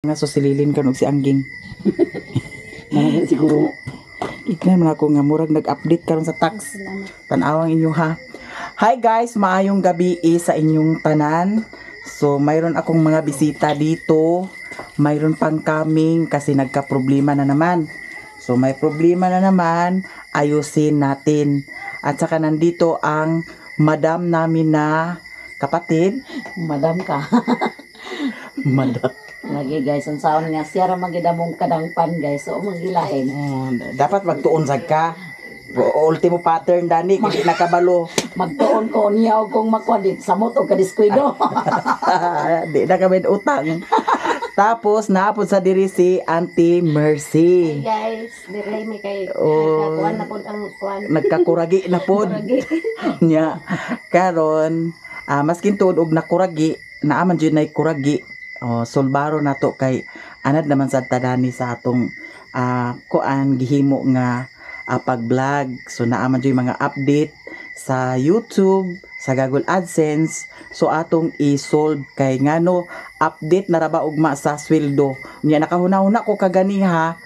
Nga so sililin ka si Angging. Siguro. Ignan man ako nga murag nag-update karon sa tax. Tan-awang inyo ha. Hi guys, maayong gabi sa inyong tanan. So mayroon akong mga bisita dito. Mayroon pang coming kasi nagka-problema na naman. So may problema na naman, ayusin natin. At saka nandito ang madam namin na kapatid. Madam ka. Madam. Lagi guys, ang saon nga siya ra magidamong kadangpan guys. So magilain. Dapat magtuon sad ka. Ultimo pattern dani kay nakabalo. Magtuon ko niya og kung makwadit sa moto ka diskuido. Di na kami utang. Tapos naapod sa diri si Auntie Mercy. Guys, dirlay may kay Oh. kuan na pod ang kuan. Nagkakuragi na pod. Nya karon maskin tuod og nakuragi, naaman jud nay kuragi. Solbaro na to kay anad naman sa tadani sa atong kuan gihimo nga pag-vlog. So naaman jud mga update sa YouTube, sa Google AdSense. So atong i-solve kay ngano update na ra ba ugma sa sweldo. Nya nakahuna-huna ko kaganiha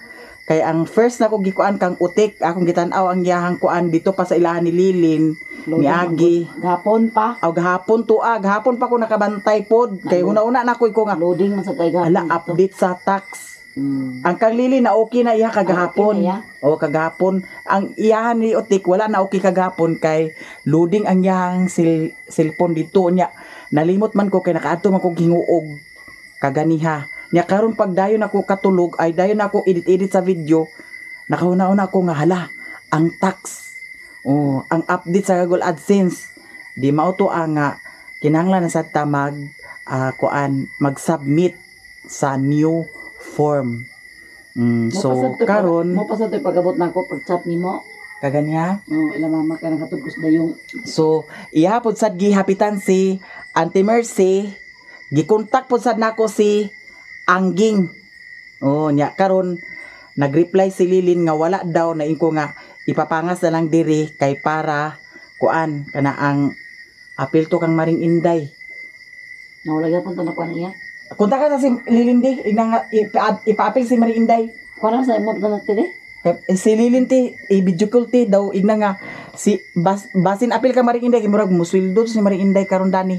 kay ang first na ko gikuan kang utik akong gitan-aw ang iyahang kuan dito pa sa ilahan ni Lilin. Ni Agi. Gapon pa. Aw gahapon gahapon pa ko nakabantay pod kay una-una na ko nga Loading man sa kay gapon. ala update sa tax. Ang kang Lili na okay na iya kagahapon. Okay na O kagahapon ang iyahan ni Otik wala na okay kagahapon kay loading ang iyang cellphone dito nya. Nalimot man ko kay nakaadto man ko hinguog kaganiha. Nya karon pag dayon ako katulog ay dayon ako edit sa video. Nakahuna-una ko nga hala ang tax. Ang update sa Google AdSense. Di mauto nga kinahanglan na sa tamag mag-submit sa new form. So karon mo pasad pagabot nako pag chat nimo. kaganiha. Ila mama ka nakatugos dayong. So ihapod sad gihapitan si Auntie Mercy. Gikontak pod sad nako si Angging. Nya karon nagreply si Lilin nga wala daw na inko nga ipapangas na lang diri kay para kuan kana ang apil to kang Maring Inday. Nawala gyapon to na kuan iya. Kontak ka sa si Lilin di nga ipa-apil si Maring Inday. Kuan sa imo to na tiri. Si Lilin ti i-video call ti daw igna nga si basin apil ka Maring Inday kay murag musweldo si Maring Inday karon dani.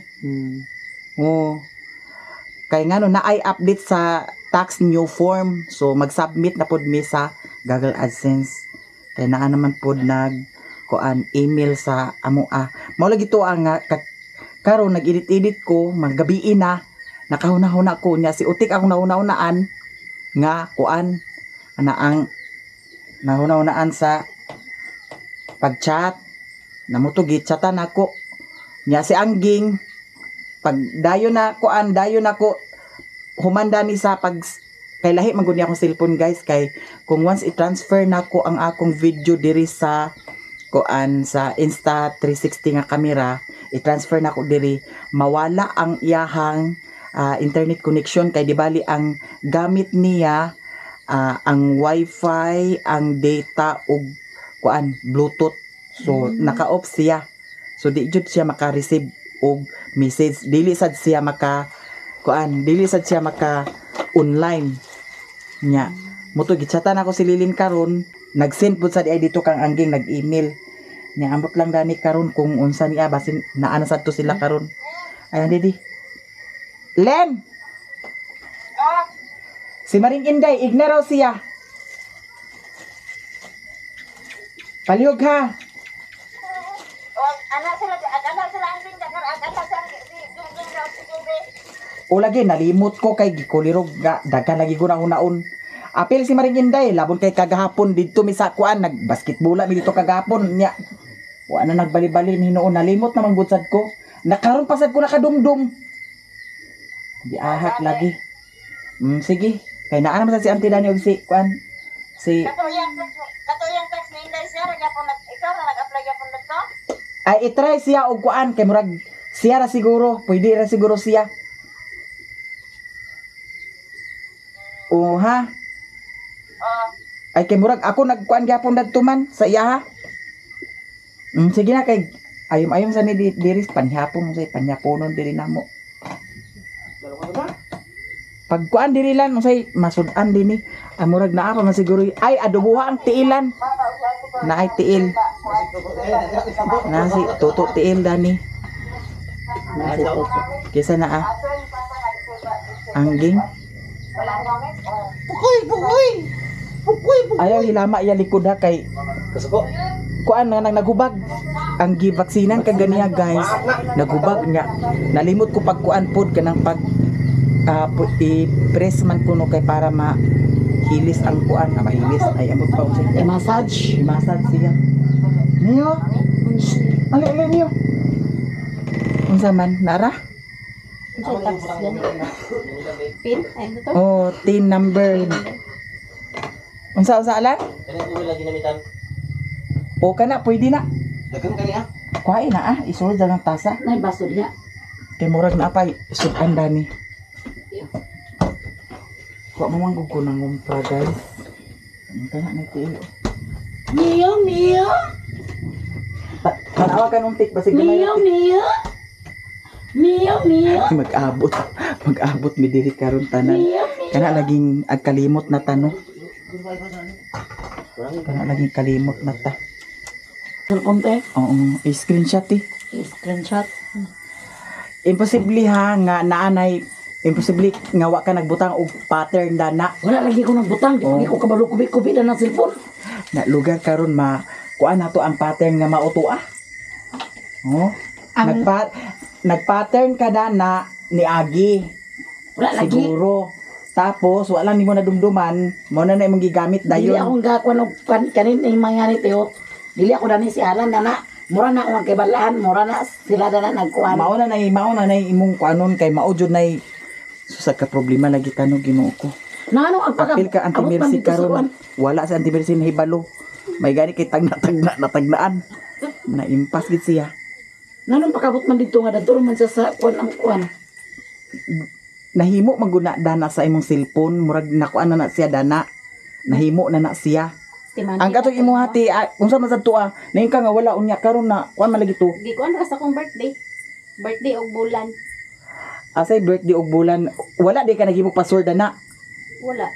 Kay ngano na ay update sa tax new form. So mag-submit na pod mi sa Google AdSense. Kaya naa naman pod kuan email sa amo mao lagi to ang karon nag-edit ko magabi na nakahuna-huna ko nya si Utik akong nahuna-hunaan nga kuan ana ang nahuna-hunaan sa pag-chat namuto gi-chatan ako nya si Angging pag dayon na ko humanda ni sa pag kay lahi man gud akong cellphone guys kay kung once i-transfer nako ang akong video diri sa kuan sa Insta360 nga camera i-transfer nako diri mawala ang iyahang internet connection kay di bali ang gamit niya ang wifi ang data ug kuan bluetooth so naka-off siya so di jud siya maka-receive og message dili sad siya maka online nya moto gichatan ako si Lilin karon nag-send pud sad ay dito kang Angging nag-email nya ambot lang dani karon kung unsa niya basin naa na sad to sila karon ayan di Len si Maring Inday igna raw siya palihog ha Anak sila ang pinta kar anak sa si Jung daw si Jube. o lagi nalimot ko kay gikulirog daghan lagi ko na hunaon apil si Maring Inday labon kay kagahapon dito mi sa kuan nagbasketbola mi dito kagahapon nya wa na nagbali-bali hinuon nalimot naman butsad ko nakaron pasad ko nakadumdum di ahak lagi sige kay naa naman sa si Auntie Dani og si kuan si Katuyang tax ni Inday siya ra gyapon ikaw ra nag-apply gyapon dito. ay itry siya og kuan kay murag siya ra siguro pwede ra siguro siya ha ay kay murag ako nagkuan gyapon dadto man sa iya ha sige na kay ayom sa ni diri panhapon sa panhaponon diri namo Pag kuan diri lang unsay masudan dinhi. Murag naa pa man siguro ay adobuha ang tiilan. Na ay tiil. Na si tuto tiil dani. Nasi tuto. Kisa na Angging. Ayaw hilama iya likod ha kay kuan nga naghubag ang givaksinan kag ganiya guys naghubag nya nalimot ko pag kuan pod kanang pag i-press man kuno kay para mahilis ang kuan mahilis ay amot pa usay I-massage. i-massage siya niyo ali niyo unsa man nara Unsay tax yan? Pin? Ay, ano to? oh tin number unsa alan o kana pwede na kuhain na isulod sa ng tasa Nay baso niya. kay murag na apay sudan dani kuha mo manggug ko ng umpra guys ang kana na tiil Mio. tanawa ka nung tik basig gamay Mio. mag-abot mi diri karon tanan kana laging agkalimot na tanong kana laging kalimot na ta Cellphone te. oo i-screenshot Screenshot. imposible ha nga naanay imposible nga wa ka nagbutang og pattern dana Wala lagi ko nagbutang. Di Oh. lagi ko kabalo kubi-kubi na ng cellphone. na lugar karon kuan nato ang pattern nga mauto oh Ang- nagpattern ka na ni Agi Wala lagi. siguro tapos wala nimo nadumduman mo na imong gigamit Dili dayon akong gakuan og kanin ni mangani teo. Dili ako dani si Alan na mura na akong kibalaan, mura na sila na nagkuan. mao na imong kuanon kay mao jud nay susag ka problema lagi kanog Ginoo ko Nano ang apil ka abot man anti-mercy dito sa karon kuan. wala sa anti-mercy na hibalo may gani kay natagnaan na impas gid siya Nano pakabot man dito nga dadto man siya sa kuan ang kuan. nahimo maguna dana sa imong cellphone murag nakuan na siya dana nahimo na siya Timandi ang katong imong hati unsa man sad tuwa naing ka nga wala unya karon na kuan man lagi to Di ko ano sa akong birthday. Birthday og bulan. asay birthday og bulan wala di ka naghimo password na Wala.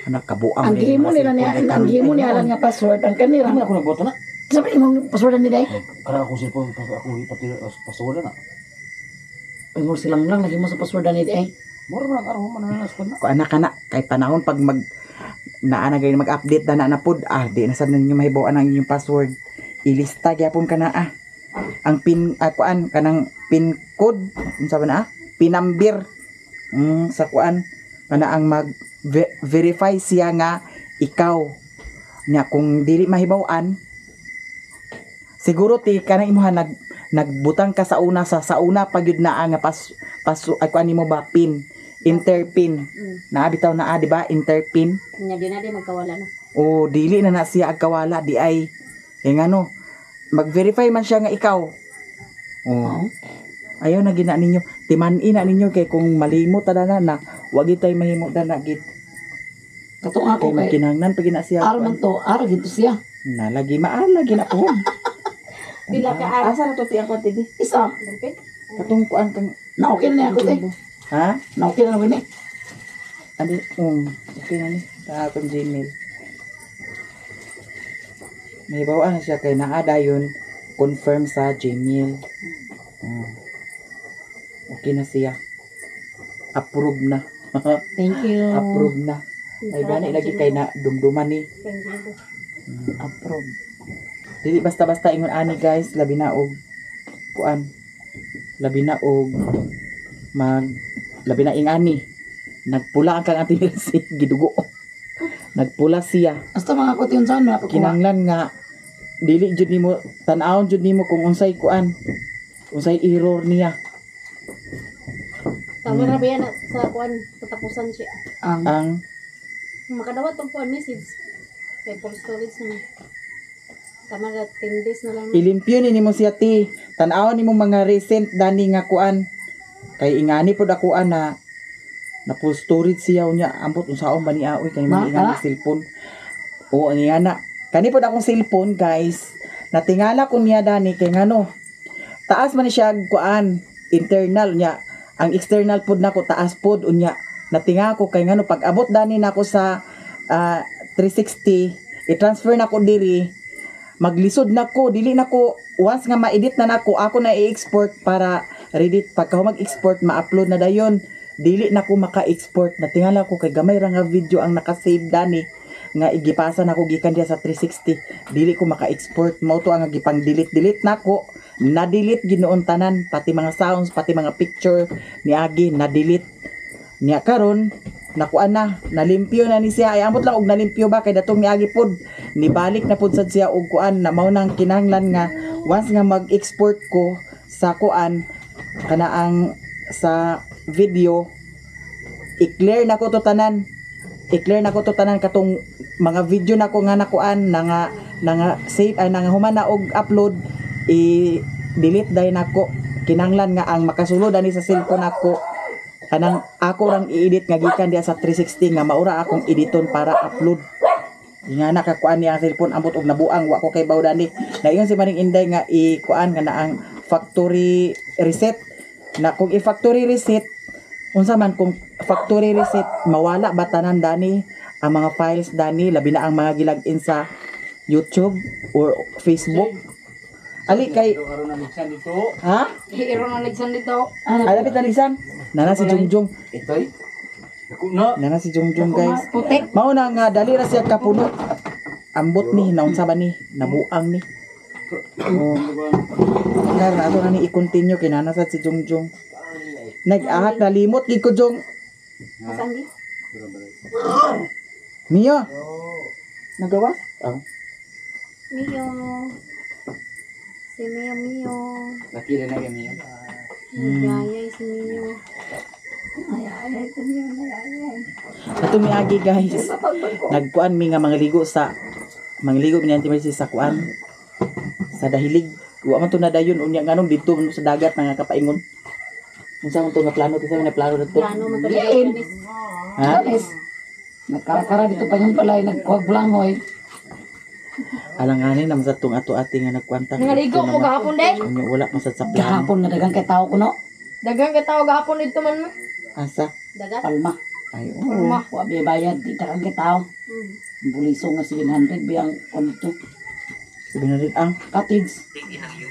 anak kabuang Ang gihimo nila niya, ang gihimo niya Alan nga password ang kanira. Ako nagboto na. Sabi imong password ni day. Kaya ako cellphone, ako ipati pasola na. Ay mo silang lang lagi mo sa password ni day. Mura mo lang araw, mananas ko na. ko anak kana kay panahon pag naana gay mag-update na pod di na sad ninyo mahibaw-an ang inyong password ilista gyapon kana ang pin kuan kanang pin code unsa ba na pin number sa kuan kana ang mag verify siya nga ikaw nya kung dili mahibaw-an siguro ti kanang imuha nagbutang ka sa una pag yun na nga ay kuan nimo ba pin interpin naabitaw na di ba interpin Nya di na di magkawala na. o dili na siya agkawala di ay ngano mag-verify man siya nga ikaw oh ayaw na gina ninyo timan-i na ninyo kay kung malimot ta na wag tay mahimo na gid Katong ako kay kay magkinahanglan pag gina siya Aro man to, aro gito siya. nalagi lagi na po Pila ka araw. asa na to tiyang kwantidi Isa, Dapit. katong kuan kang na okay na niya ako te. ha Na okay na ni. adi okay na ni sa akong Gmail mahibaw-an na siya kay naada yun confirm sa Gmail okay na siya approve na Thank you. approve na ay gani lagi kay na dumduman ni approve dili basta-basta ingon ani guys labi na og kuan labi na og labi na ingani nagpula ang kang anti-mercy gidugo nagpula siya Basta mga kution sa ano, kinanglan nga dili jud nimo tan-awon jud nimo kung unsay kuan unsay error niya Tama ra ba yan sa kuan katapusan siya. ang Makadawat tong kuan message. Kay full storage na. Tama ra 10 days na lang. ilimpyo ni nimo siya ti tan-awon nimo mga recent dani nga kuan kay ingani pod ako na full storage siya unya ambot unsaon ba ni aoy kay Ma, mga ingani cellphone o ang ingana kani pod akong cellphone guys natingala ko niya dani kay ngano taas man ni siya kuan internal niya ang external pod nako taas pod unya natinga ko kay ngano pag abot dani nako sa 360 i-transfer nako diri maglisod nako dili nako once nga ma-edit na nako ako na i-export para ready pagka mag-export ma-upload na dayon dili nako maka-export natingala ko kay gamay ra nga video ang naka-save dani nga igipasa nako gikan diya sa 360 dili ko maka-export mao to ang gipang delete nako na-delete ginoon tanan pati mga sounds pati mga picture niagi na-delete niya karon nakuan na nalimpyo na ni siya ay ambot lang og nalimpyo ba kay datong niagi pod nibalik na pod sad siya og kuan na mao nang kinahanglan nga once nga mag-export ko sa kuan kana ang sa video i-clear na ko to tanan katong mga video nako nga nakuan nga save ay nga humana og upload i-delete dai nako kinahanglan nga ang makasulod ani sa cellphone nako kanang ako rang i-edit nga gikan diya sa 360 nga maura akong editon para upload nga nakakuan niya ang cellphone ambot og nabuang wa ko kay bawdani na iyon si Maring Inday nga i-kuan nga na ang factory reset na kung i-factory reset unsa man kung factory reset mawala ba tanan dani ang mga files dani labi na ang mga gilagin sa YouTube or Facebook ali kay ha Hiro na ligsan dito. ay lapit na lisan nana si Jungjung Itoy. Ako na. nana si Jungjung guys Puti. mao na nga dali ra siya kapuno ambot ni naunsa ba ni nabuang ni oh kaya na ato na ni i-continue kinana sa si Jungjung nag-ahak na limot gid ko Jung Asan di? Mio nagawa Mio. Si Mio. Nakira na kami yun. Yayay si Mio. ato miagi guys nagkuan mi nga mangligo mi ni Auntie Mercy sa kuan sa dahilig wa man to na dayon unya nganong dito sa dagat nga kapaingon unsa man to nga plano kinsa man na plano dito Plano man talaga Janis. ha Nagkarakara dito pa yung palay, nagkuhag blangoy. alanganin naman sa tong ato ati nga nagkwanta Nangaligo mo gahapon day. unya wala man sa plano Gahapon nga dagang kay tao ko no. Dagang kataw gahapon dito man mo. asa Dagat. Palma. ay Palma. Wa biya bayad. Di dagang kay tao. Buliso nga 700 biyang konto. sabihin ang Cottage.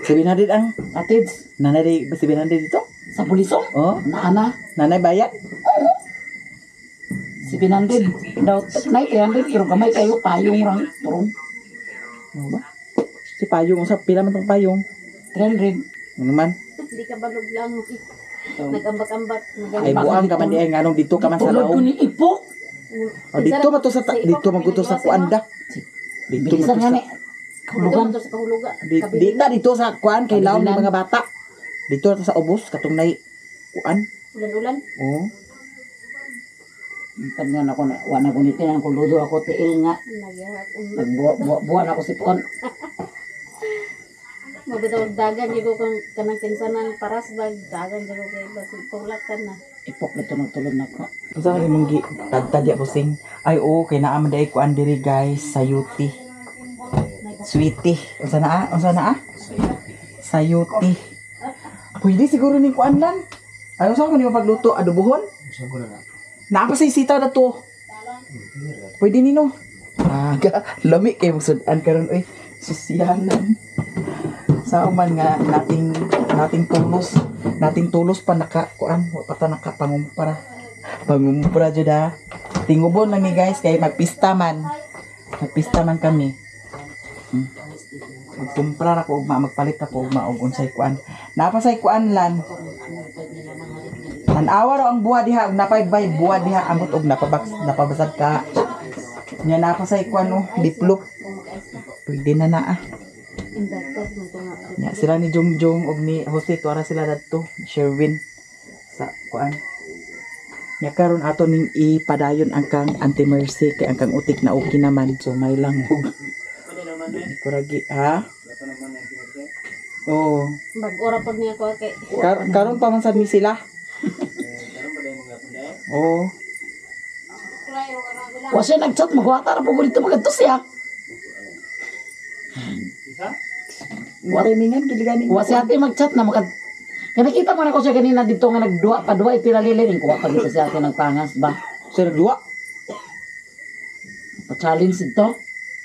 700 ang Cottage. nanay 700 dito Sa buliso. oh Naana. nanay bayad 700. Daw, nay 300. Pero gamay kayo. Payong rang. Turong. ano ba si payong sa pila man tong payong 300. ano man Hindi ka balog lang. Nag-ambak-ambak. ay buang ka man di ay nganong dito ka man sa Tulog ko laom ni Ipo. oh dito man to sa dito man to sa kuanda dito Bilisan nga man ni. to Kahulugan. Dito sa kahuluga. sa dito sa kuan kay laom ng mga bata dito na to sa ubos katong nay kuan Ulan-ulan. oh Kanyan ako na. Wana ko ni tinang kuludo ako tiil nga. Nagyahat. Nagbuwan ako sipon. Mabitaw dagan yung kung kanang kinsanan paras bag dagan yung kay basi tulatan na. Ipok na ito nagtulog na ko. unsa man imong gi tadtadya posing ay oo kay naa man dai kuan diri guys sayuti sweetie unsa na sayuti pwede siguro ni kuan lan ay unsa ko ni pagluto adobohon Saan ko na na? naa pa sa sitaw na to pwede nino aga lami kay magsudan karon oy susyanan sa man nga nating tulos pa nakakuan wa pa ta pangumpara jud ha tingubon lang ni guys kay magpista man kami magkumpra ako ug magpalit ako ug maog unsay kuan napasay kuan lan tanawa raw ang buha diha ug napaybay buha diha amot og napabasad ka nya napasay kuan diplop pwede na naa Inverted mo ito nga. nya sila ni Jungjung og ni Jose tuara sila dadto Sherwin sa kuan nya karon ato ning ipadayon ang kang Auntie Mercy kay ang kang utik na okay naman so may lang og kuragi ha oh Mag-ora pag niya ko kay karon pa man sad ni sila oh Wa siya nag-chat magwata ra po ko dito magadto siya. Wala mingan giliganing Wa siya ate mag-chat na Kaya nakita mo na ko siya kanina dito nga nagduwa pa duwa itinalilin. Kuha pa dito sa atin ng pangas ba? Sir, dua. Pa-challenge ito.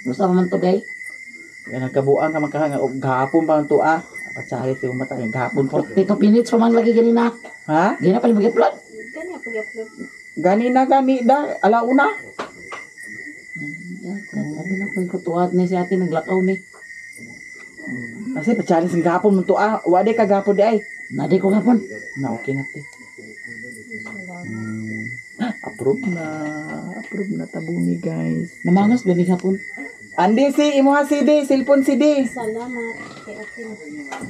Gusto mo man to day? Kaya nagkabuang ka magkahanga. O gahapon pa ang tuwa. Patsari sa mata. Gahapon pa. 42 minutes pa man lagi ganina. Ha? Gina pa ni mag-upload. Kanya pag-upload. Gani da. Alauna. Sabi na ko yung kutuwat ni si ate naglakaw ni. Kasi patsari sa gahapon mo tuwa. Wade ka gahapon di ay. Nadi ko kapon. Na okay na ti. Approve na tabuni guys. Namangas ba ni kapon? Andi si imo ha si di. Cellphone si di. Salamat. Kay okay na.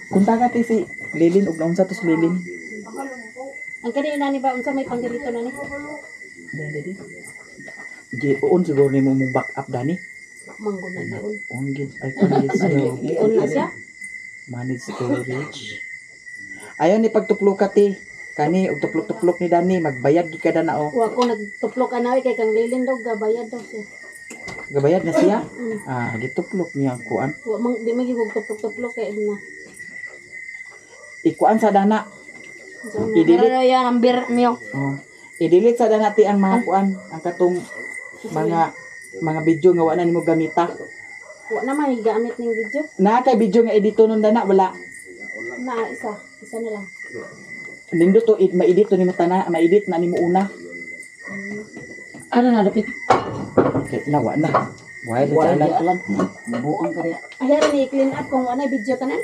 Kunta ka ti si Lilin. Ug naunsa to si Lilin. Ang kanina ni ba unsa may panggalito na ni? Dali. Gion siguro ni mo back up dani. Manggo na daon. Onggit ay kanil so. Iyon na siya. Manage storage. Ayaw ni pagtuplok ka ti. Kani og tuplok-tuplok ni Dani magbayad gi kada na o. Wa ko nagtuplok anawi kay kang lilin daw gabayad daw siya. Gabayad na siya. Gituplok niya ang kuan. Wa mang di magigog tuplok-tuplok kay na. Ikuan sa dana. Pero yan ang bir miyo. Oh. I-delete sa dana ti ang mga kuan, ang katong mga video nga wala nimo gamita. Wa na may gamit ning video. Na kay video nga edito nun dana wala. Na isa na lang. Nindot to ma-edit to nimo tana, ma-edit na nimo una. Ano na dapit? Kay nawa na. Why ba Wala jalan? di alam. Buang ka rin. Ahera ni clean up kung ano video tanan.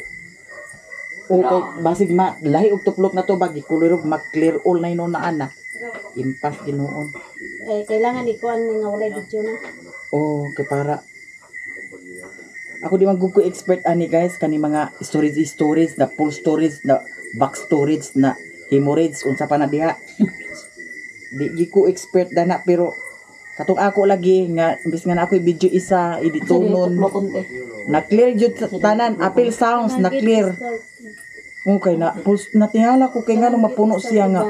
Okay, basig lahi og tuplok na to bagi kulirog mag-clear all na inon na ana. Impas ginuon. Kailangan ikuan nga wala video na. Oh, kay para ako di man gud ko expert ani guys kani mga storage na full storage na back storage na hemorrhage unsa pa na diha. Di ko expert dana pero katong ako lagi nga imbis nga na ako video isa editonon na clear jud sa tanan appeal sounds na clear. Okay na pulse na tingala ko kay ngano mapuno siya nga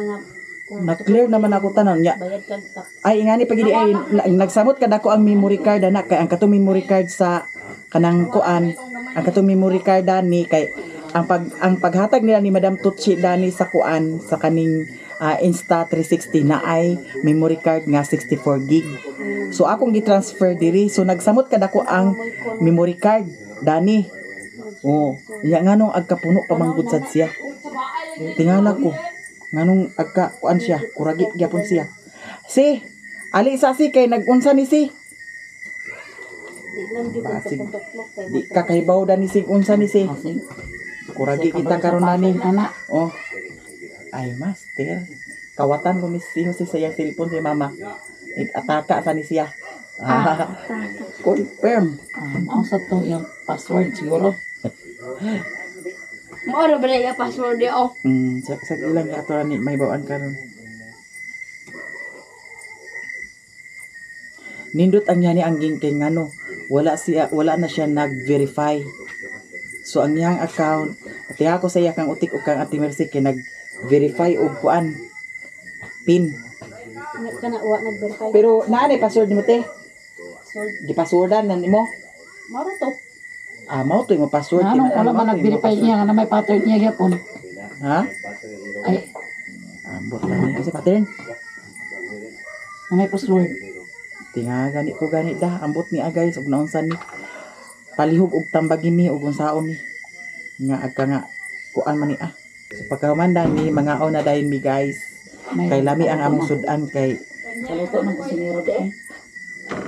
na clear naman ako tanan nya. Bayad kag tak. Ay ingani pagidi ay nagsamot kad ako ang memory card ana kay ang katong memory card sa kanang kuan ang katong memory card dani kay ang paghatag nila ni Madam Tutsi dani sa kuan sa kaning Insta360 na ay memory card nga 64 gig. So akong gi-transfer diri so nagsamot kad ako ang memory card dani. Oh, nya nganong agkapuno pa manggod sad siya. Tingala ko nganong agka kuan siya, kuragi gyapon siya. Si ali sa si kay nagunsa ni si. Di lang jud ang Basig. tuplok kay. Di kakahibaw da ni si unsa ni si. Kuragi kita karon nani. Anak. Oh. Ay master. Kawatan ko ni si Jose sa iyang cellphone si mama. Nag-ataka sa ni siya. Confirm. Ang sa to yung password siguro. Mo ra ba ya password di oh. Sa ilang ka ni may bawaan karon. Nindot ang yani ang gingkay ngano. Wala na siya nag-verify. So ang iyang account, ati ako sa iya kang utik o kang Ate Mercy kay nag-verify og kuan pin. Kana wa nag-verify. Pero naa ni password nimo te? So, Gi-passwordan na nimo. mao to. Mao to yung password. Ano wala man nag-verify niya nga na may pattern niya gyapon. Ha? Ay, Ambot lang ni kasi pattern. na may password. Tinga gani ko gani da ambot ni guys ug naunsan ni palihog og tambagi mi ug unsaon ni nga agka nga kuan man ni so pagkahuman ni mga na dayon mi guys kay lami ang among sudan kay Saluto ng kusinero di eh.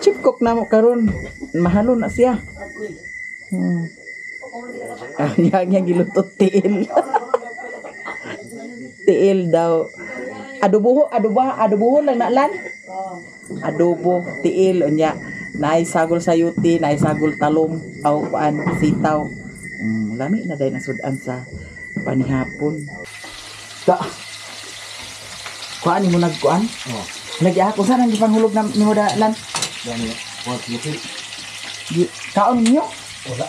chip cook na mo karon mahalo na siya. Yang gilutot tiil. Tiil daw. Adobo lang na lan. Adobo tiil unya. Naay sagol sayuti, naay sagol talong, aw kuan sitaw. Lami na day nasudan sa panihapon. Kuan mo nagkuan? Oh. Nag-ako sa nang gipanghulog na nimo dalan. Gani. What you Kaon niyo? Wala.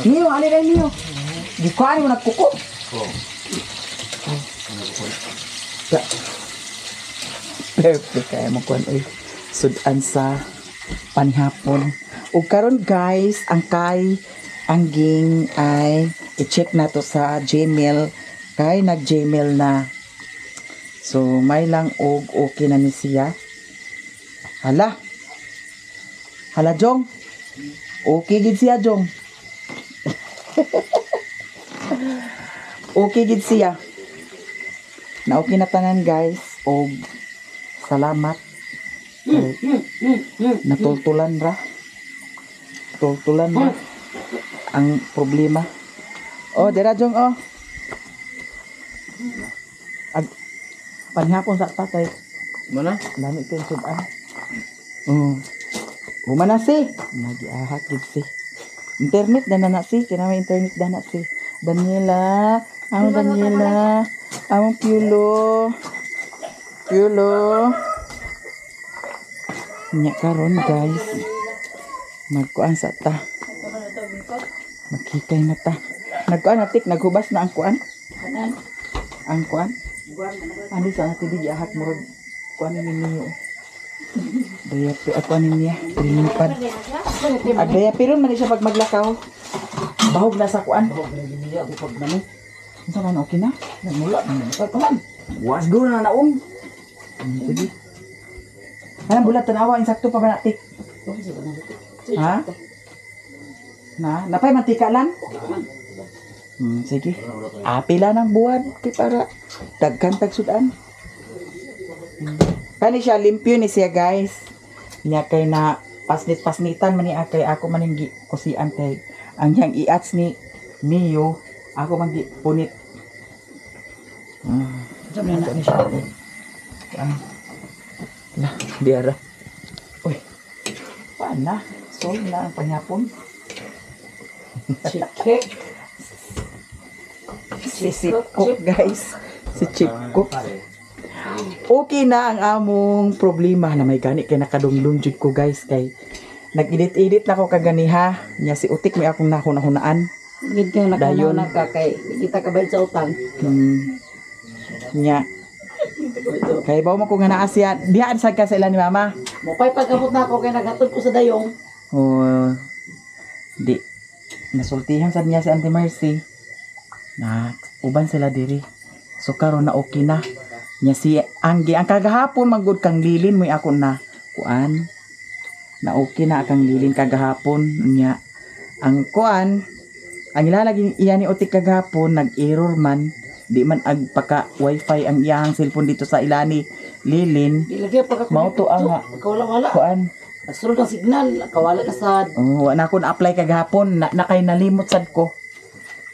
Niyo, ali dai niyo. Di kuan mo nagkuko. Oh. Ya. Perfect kaya mo kuan oy. Sudan sa panihapon. Ug karon guys, ang kay angging ay i-check na to sa Gmail Kay nag-Gmail na. So may lang og okay na ni siya. Hala. Hala Jong. Okay gid siya Jong. Okay gid siya. Na okay na tanan guys. Og salamat. Kay natultulan ra. Tultulan ra ang problema. Oh, dira Jong oh. Panhapon sa tatay. Mana? Dami ko yung sudan. Oh. Humana si. Nagiahak gid si. Internet na na si. Kaya may internet na si. Daniela. Ang Daniela. Ang Piolo. Piolo. Nya karon guys. Magkuan sa ta. Magkikay na ta. Nagkuan natik. Naghubas na ang kuan. Ang kuan. Ano sa natin di ahak mo kuan ninyo. Daya ako niya trinipad. Daya pero man siya pag maglakaw. Bahog na sa kuan. Unsa man okay na? Nagmula man. Was go na naong. Sige. Kaya bulat tanawa insakto pa ba natik? Ha? Napay mantika lang? Sige. Apila ng buwan kay para dagkan tag sudan. Kani siya limpyo ni siya guys. Nya kay na pasnit-pasnitan man ni kay ako man gi kusian kay ang yang iats ni Mio ako man gi punit. Sabi na ni siya. Lah, biara. Uy. Paana? Sol na ang panyapon. Chip si Cook guys. Si Chip Cook. Okay na ang among problema na may gani kay nakadungdung jud ko guys kay nag-edit na ko kaganiha nya si Utik may akong nahunahunaan. Gid kayo Dayon. nakana kay kita kabayad sa utang. Nya kay bawo mo ko nga naa siya dihaan sad ka sa ila ni mama. Mopay pagabot na ako kay nagatod ko sa dayong. Oh, di nasultihan sad niya si Auntie Mercy na uban sila diri so karon na okay na nya si Anggi ang kagahapon magud kang lilin mo ako na kuan na okay na kang lilin kagahapon nya ang kuan ang ilalagay iya ni Utik kagahapon nag-error man di man agpaka wifi ang iyang cellphone dito sa ilani lilin Ilagay pa ka. mao to ang Wala. kuan Nasulod ang signal, kawala na sad. oh na ko na-apply kagahapon na kay nalimot sad ko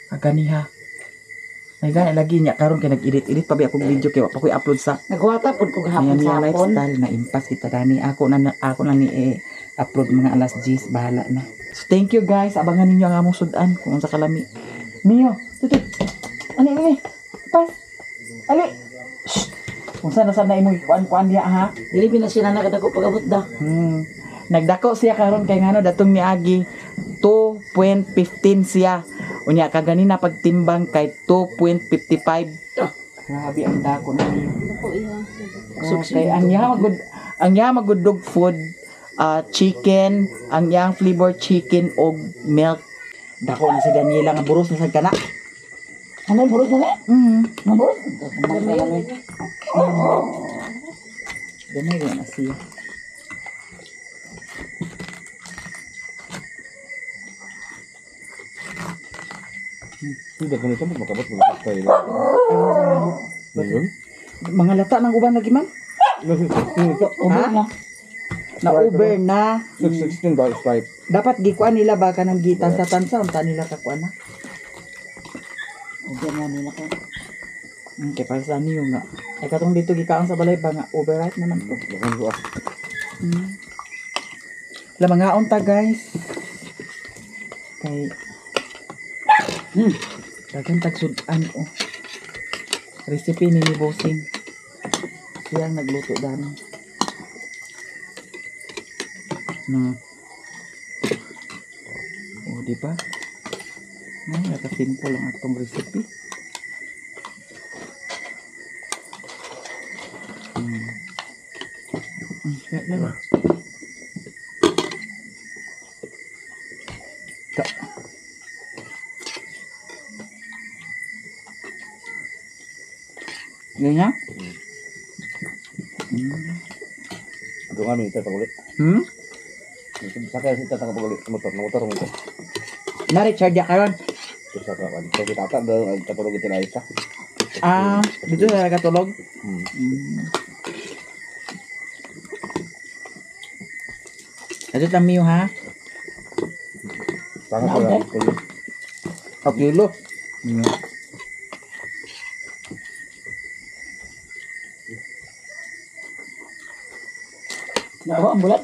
aganiha ay gani lagi niya karon kay nag-edit pa ba akong video kay wa pa ko i-upload sa Nagwata pud ko Ayan gahapon niya sa hapon. lifestyle na impas kita dani ako na ni upload mga alas 10 bahala na. So thank you guys abangan ninyo ang among sudan kung unsa kalami. Mio, tutu. Ani pas. Ali. Shh. Unsa na sad na imong kuan diha ha? Dili binasya na nakadako pagabot da. Nagdako siya karon kay ngano datong niagi 2.15 siya. Unya kaganina pagtimbang kay 2.55. Grabe ang dako na niyo. Okay, ang yaha magud dog food, chicken, ang yang flavor chicken og milk. Dako na si Daniela nga buros na sad kana. Ano burot na? Maburot. Ganun yan na siya. Tidak ganito mo makabot mo kayo. Ayun. Mga lata ng uban lagi man. Ubod na. Na over na. 616 ba stripe? Dapat gikuan nila ba kanang gitansa-tansa unta nila kakuan na. Ubod na nila ko. Kaya para sa niyo nga. Ay katong dito gikaon sa balay ba nga overripe naman ko. Bakit ko ah. Wala mga unta guys. Kay dagan tagsudan oh. Recipe ni Bossing. Siya ang nagluto dami. Oh, di ba? Naka-simple ang atong recipe. Ganyan? Doon kami ito ulit. Sakay kita tangkap ulit motor mo ito. Na-recharge ya karon. Terus sakay kan. So kita tak daw ay tapos kita na isa. Dito sa katulog. Ito tamiyo ha. Tangkap ko lang ulit. Kilo. Nawa ang bulat.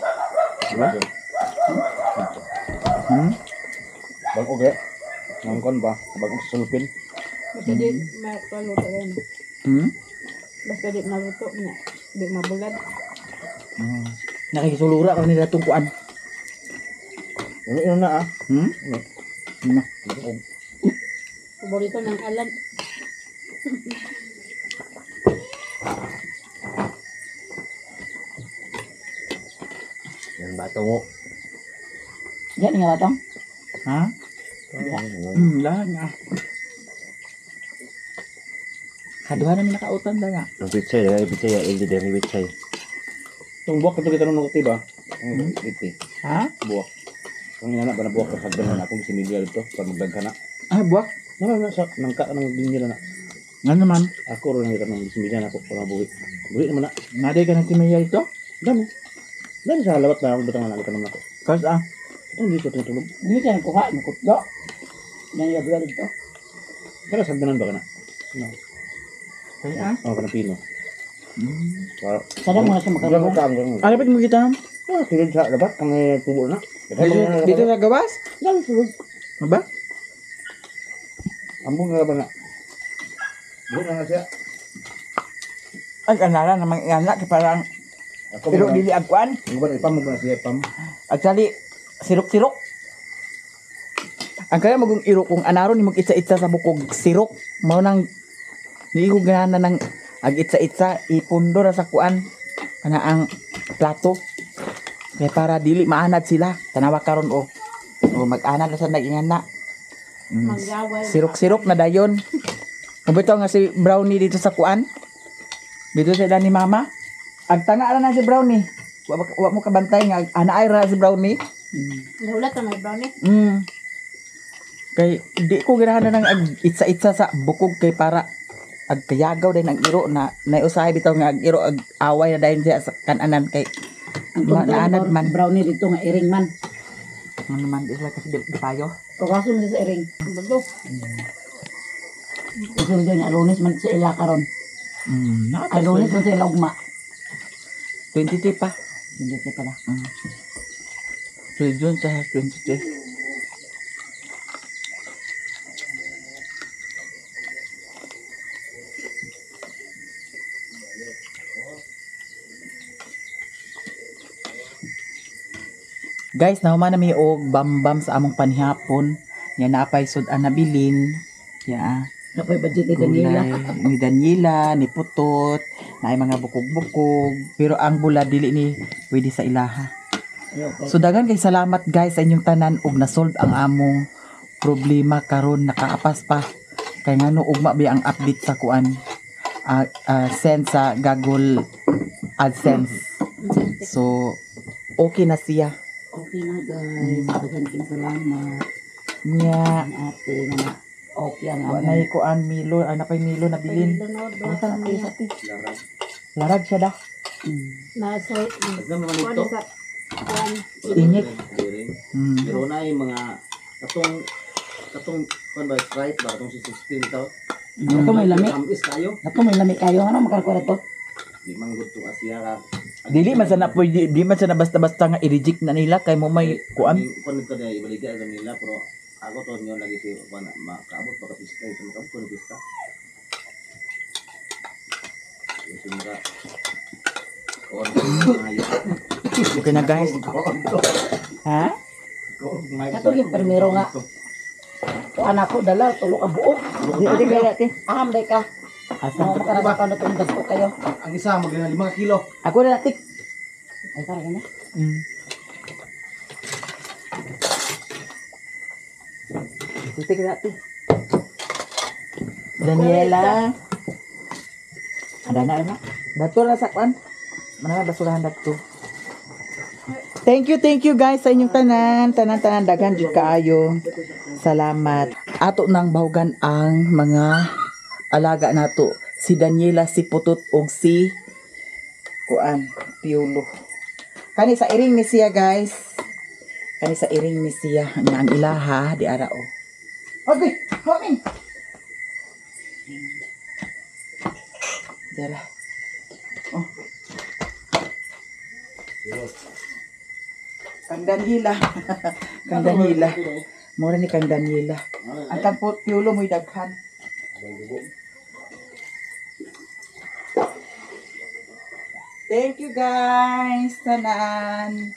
Bang oge. Nangkon ba? Bang sulpin. Basta di maluto yan. Basta di maluto niya. Di mabulad. Nakikisulura ka nila tungkuan. Ano na ah? Paborito ng alan. Yan bato mo. Yan nga batong. Ha? Lahat nga. Kaduha namin nakautan na nga. Ang pitsay, hindi din ni pitsay. Itong buwak ito kita nung nakatiba. Iti. Ha? Buwak. Ang inanak ba na buwak kasagdan na akong similya dito para magdaghan na. Buwak. Naman na sa nangka ng dinila na. Nga naman. Ako rin nakita ng similya na ako para buwi. Buwi naman na. Naday ka ng timaya ito? Dami. Dami sa halawat na akong butang na nakita naman ako. Kasi Ito hindi ko tinutulog. Hindi siya nagkuha, nakutlo. Yan yung bulat dito. Pero sagdanan ba ka na? No. Kaya Oo, ka na pino. Para. Sana mo na siya Magkano magkaroon. ka ang gano'n? Alapit mo kita nam? Tulad sa labat, ang tubo na. Dito sa gawas? Dami tulog. Ano ba? Ambong nga ba na? Buwan na nga siya. Ay, kanala namang ianak. Parang, Ako pero mo na. dili agkuan. Ang ba na ipam mo ba na siya ipam? Actually, sirok-sirok. Ang kaya magong iro kung anaro ni mag-itsa-itsa sa bukog sirok. Mao nang niigog gana ng ag-itsa-itsa ipundo ra sa kuan ana ang plato. Kaya para dili maanad sila. Tanawa karon o mag-anad na sa nag-ingana. Mag-away. Sirok-sirok na dayon. Mabito nga si Brownie dito sa kuan. Dito sa ni Mama. Agtanga na si Brownie. Wa mo kabantay nga anaay ra si Brownie. Nahulat na may brownie. Kay di ko ganahan na ng itsa-itsa sa bukog kay para agkayagaw din ang iro na naiusahay bitaw nga ang iro ag away na dayon siya sa kananan kay Ang naanad tungkol man. brownie dito nga iring man. Ano man isla kasi di tayo. Kawaso man sa iring. Bago. Usul dyan, alunis man sa ila karon. Alunis man sa ila ugma. 23 pa. Hindi siya pala. So June sa 23. Guys, nahuman na may og bambam sa among panihapon. Yan napay sud-an nabilin. Ya, Napoy budget ni Daniela. gulay ni Daniela, ni Putot, na ay mga bukog-bukog. Pero ang bula dili ni pwede sa ilaha. Okay. So dagan kay salamat guys sa inyong tanan ug na-solve ang among problema karon nakaapas pa. Kay ngano ugma bi ang update sa kuan. Send sa Google AdSense. So okay na siya. Okay na guys. Daghang salamat. Nya Ang ate nga okay ang wa amon. na kuan Milo, ana pa Milo na bilin. Basta na kayo sa ti. Larag siya da. Nasa Agam naman kuwan ito. sa kuwan. Inyik. Pero na yung mga katong kan ba Sprite ba katong 16 taw. Ito may lami. Amis kayo. Ito may lami kayo. Ano makakuha to? Di man gud to Asia ka. Dili man sana pwede, di man sana basta-basta nga i-reject na nila kay mo may kuan. Kuan nito na ibaligya sa nila pero ako to nyo lagi si makaabot baka pista sa makabot ko pista. Yes, mga kuan maayo. Okay na guys. Ha? Ito yung primero nga. Ito anak ko dala. Tulo ka buo. Di kaya ti. Aham day ka. Asa? Ano makarasa na itong gasto kayo. Ang isa magna 5 kilo. Ako na tik. Ay tara na. Titik na ti. Daniela. Ada na. Dato na sa kwan. Manana basurahan dato. Thank you guys sa inyong tanan. Tanan daghan jud kaayo. Salamat. Ato nang bahugan ang mga alaga nato. Si Daniela, si Putut ug si kuan, Piolo. Kani sa iring ni siya guys. Kani sa iring ni siya nga ang ilaha di ara o. Okay, coming. Dara. Oh. Kang Daniela. Kang Daniela. Mura ni Kang Daniela. Ang kang Piolo mo'y daghan. Thank you guys. Tanan.